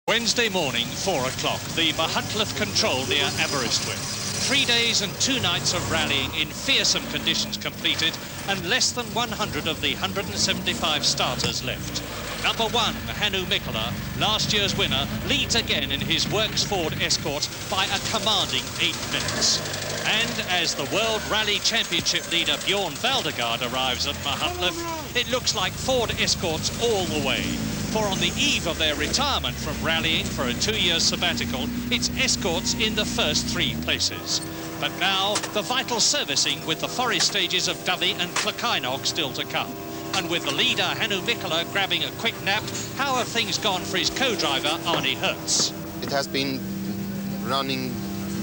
Wednesday morning, 4 o'clock, the Mahutliff Control near Aberystwyth. 3 days and 2 nights of rallying in fearsome conditions completed, and less than 100 of the 175 starters left. Number 1, Hannu, Mikkola, last year's winner, leads again in his Works Ford Escort by a commanding 8 minutes. And as the World Rally Championship leader Bjorn Valdegaard arrives at Mahutliff, it looks like Ford Escorts all the way. For on the eve of their retirement from rallying for a 2-year sabbatical, it's Escorts in the first 3 places. But now, the vital servicing with the forest stages of Dovey and Clocainog still to come. And with the leader, Hannu Mikkola, grabbing a quick nap, how have things gone for his co-driver, Arne Hertz? It has been running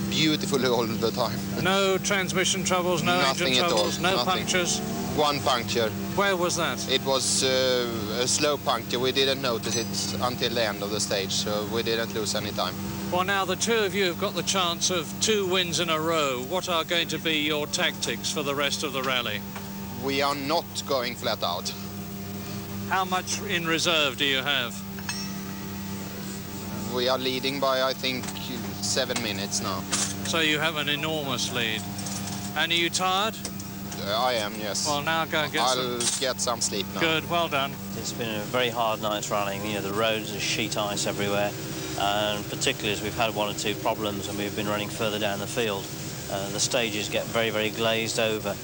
beautifully all the time. No transmission troubles, no engine troubles, no punctures? 1 puncture. Where was that? It was a slow puncture. We didn't notice it until the end of the stage, so we didn't lose any time. Well, now the two of you have got the chance of 2 wins in a row. What are going to be your tactics for the rest of the rally? We are not going flat out. How much in reserve do you have? We are leading by, I think, 7 minutes now. So you have an enormous lead. And are you tired? I am, yes. Well, now go and get some sleep now. Good, well done. It's been a very hard night's rallying. You know, the roads are sheet ice everywhere, and particularly as we've had 1 or 2 problems and we've been running further down the field, the stages get very, very glazed over,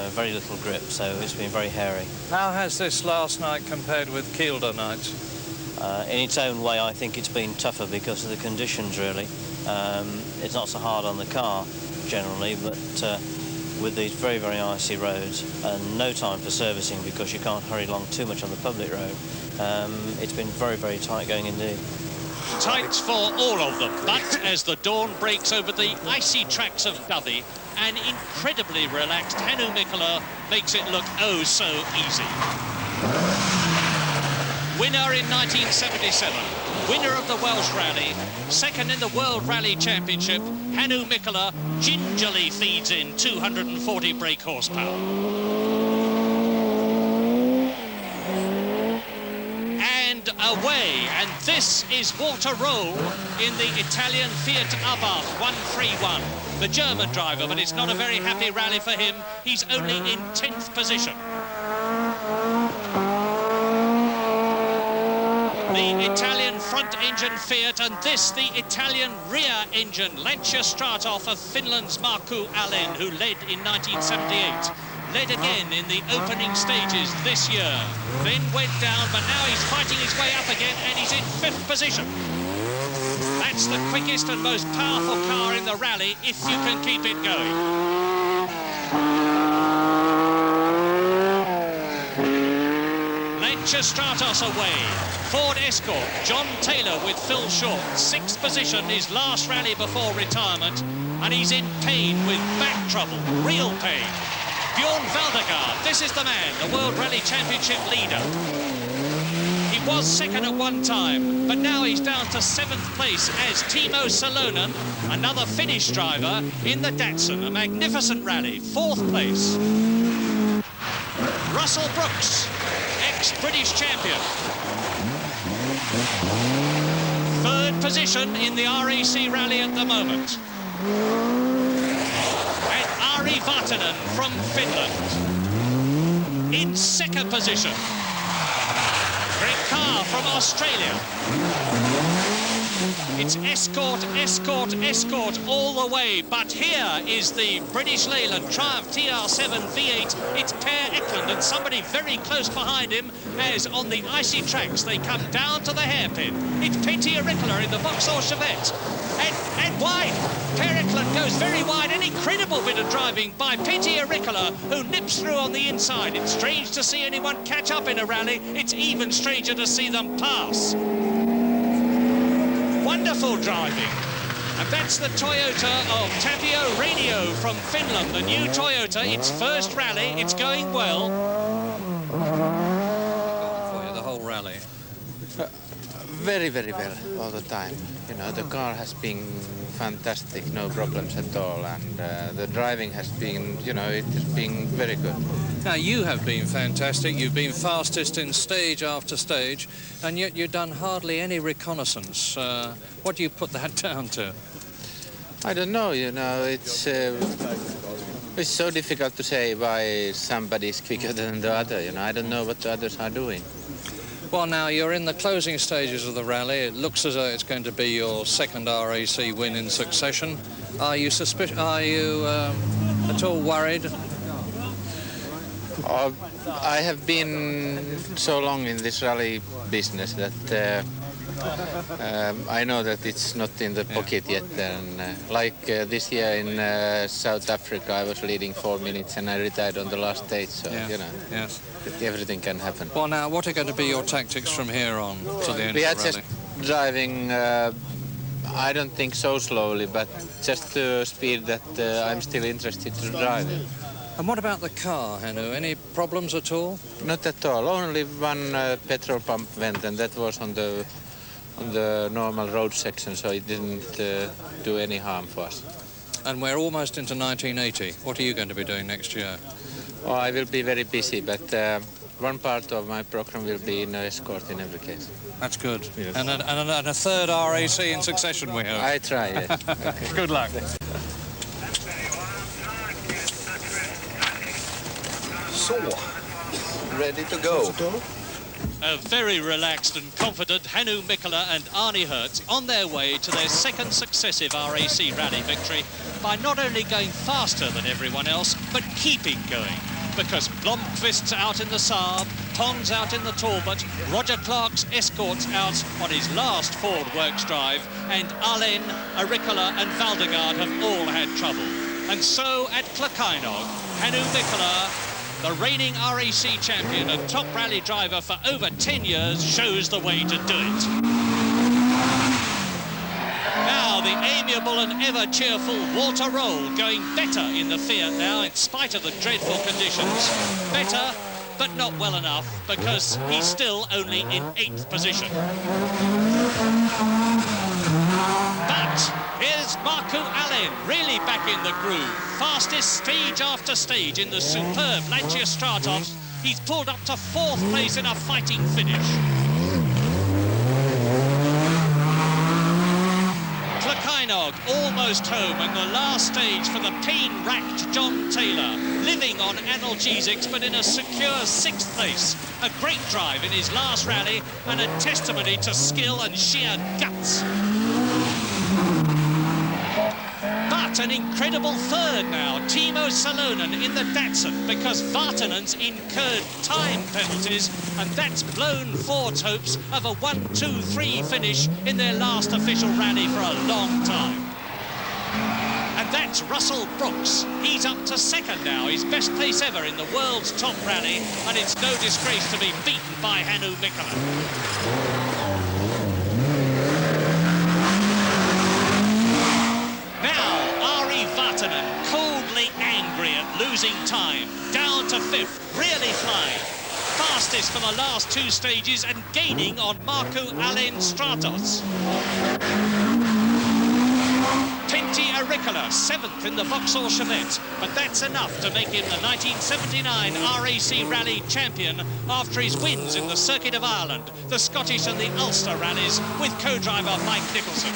very little grip, so it's been very hairy. How has this last night compared with Kielder night? In its own way, I think it's been tougher because of the conditions, really. It's not so hard on the car, generally, but with these very, very icy roads and no time for servicing because you can't hurry along too much on the public road, it's been very, very tight going indeed. Tight for all of them, but as the dawn breaks over the icy tracks of Dovey, an incredibly relaxed Hannu Mikkola makes it look oh so easy. Winner in 1977, winner of the Welsh Rally, second in the World Rally Championship, Hannu Mikkola gingerly feeds in 240 brake horsepower. And away, and this is what a roll in the Italian Fiat Abarth 131. The German driver, but it's not a very happy rally for him. He's only in 10th position. The Italian front-engine Fiat, and this, the Italian rear-engine Lancia Stratov of Finland's Markku Alén, who led in 1978. Led again in the opening stages this year. Then went down, but now he's fighting his way up again, and he's in 5th position. That's the quickest and most powerful car in the rally, if you can keep it going. Lancia Stratos away. Ford Escort, John Taylor with Phil Short, 6th position, his last rally before retirement, and he's in pain with back trouble, real pain. Bjorn Valdegaard, this is the man, the World Rally Championship leader. He was second at one time, but now he's down to 7th place as Timo Salonen, another Finnish driver, in the Datsun, a magnificent rally, 4th place. Russell Brooks, ex-British champion. 3rd position in the RAC Rally at the moment. And Ari Vatanen from Finland in 2nd position. Greg Carr from Australia. It's Escort, Escort, Escort all the way, but here is the British Leyland Triumph TR7 V8. It's Per Eklund and somebody very close behind him as on the icy tracks they come down to the hairpin. It's Pentti Ricola in the Vauxhall Chevette. And wide. Per Eklund goes very wide. An incredible bit of driving by Pentti Ricola, who nips through on the inside. It's strange to see anyone catch up in a rally. It's even stranger to see them pass. Wonderful driving. And that's the Toyota of Tapio Rainio from Finland, the new Toyota. Its first rally, it's going well. For you, the whole rally. Very, very well all the time. You know, the car has been fantastic, no problems at all, and the driving has been, you know, it has been very good. Now, you have been fantastic. You've been fastest in stage after stage, and yet you've done hardly any reconnaissance. What do you put that down to? I don't know, you know, it's so difficult to say why somebody is quicker than the other, you know. I don't know what the others are doing. Well, now, you're in the closing stages of the rally. It looks as though it's going to be your second RAC win in succession. Are you at all worried? I have been so long in this rally business that I know that it's not in the pocket yet. And this year in South Africa, I was leading 4 minutes and I retired on the last stage. So, you know, everything can happen. Well, now, what are going to be your tactics from here on to the end of the rally? We are just driving, I don't think so slowly, but just to speed that I'm still interested to drive it. And what about the car, Hannu? Any problems at all? Not at all. Only one petrol pump went, and that was on the normal road section, so it didn't do any harm for us. And we're almost into 1980. What are you going to be doing next year? Oh, I will be very busy, but one part of my program will be in Escort in every case. That's good. Yes. And a third RAC in succession, we hope. I try, yes. Okay. Good luck. So, ready to go. A very relaxed and confident Hannu, Mikkola and Arne Hertz on their way to their second successive RAC Rally victory by not only going faster than everyone else, but keeping going. Because Blomqvist's out in the Saab, Tom's out in the Talbot, Roger Clark's Escort's out on his last Ford Works drive, and Arne, Arikola and Valdegaard have all had trouble. And so at Klakainog, Hannu Mikkola, the reigning RAC champion and top rally driver for over 10 years, shows the way to do it. Now the amiable and ever cheerful Walter Roll going better in the Fiat now in spite of the dreadful conditions. Better, but not well enough because he's still only in 8th position. But here's Markku Alén really back in the groove. Fastest stage after stage in the superb Lancia Stratos. He's pulled up to 4th place in a fighting finish. Klakainog almost home in the last stage for the pain-racked John Taylor, living on analgesics but in a secure 6th place. A great drive in his last rally and a testimony to skill and sheer guts. But an incredible third now, Timo Salonen in the Datsun, because Vartanen's incurred time penalties, and that's blown Ford's hopes of a 1-2-3 finish in their last official rally for a long time. And that's Russell Brooks. He's up to 2nd now, his best place ever in the world's top rally, and it's no disgrace to be beaten by Hannu Mikkola. Coldly angry at losing time, down to 5th, really flying. Fastest for the last 2 stages and gaining on Markku Alén Stratos. Pentti Arikola, 7th in the Vauxhall Chevette, but that's enough to make him the 1979 RAC Rally champion after his wins in the Circuit of Ireland, the Scottish and the Ulster rallies with co-driver Mike Nicholson.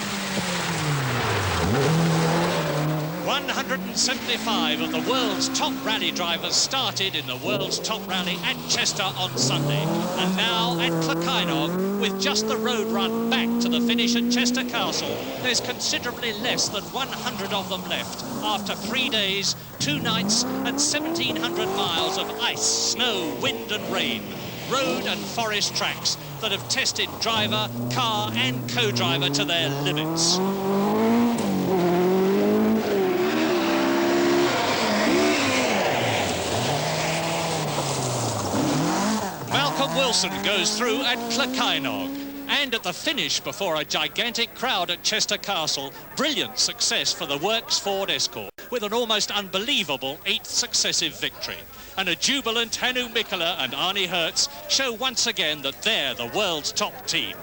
175 of the world's top rally drivers started in the world's top rally at Chester on Sunday. And now at Klakainog, with just the road run back to the finish at Chester Castle, there's considerably less than 100 of them left after 3 days, 2 nights and 1,700 miles of ice, snow, wind and rain. Road and forest tracks that have tested driver, car and co-driver to their limits. Wilson goes through at Klakainog. And joined at the finish before a gigantic crowd at Chester Castle. Brilliant success for the Works Ford Escort, with an almost unbelievable 8th successive victory. And a jubilant Hannu, Mikkola and Arne Hertz show once again that they're the world's top team.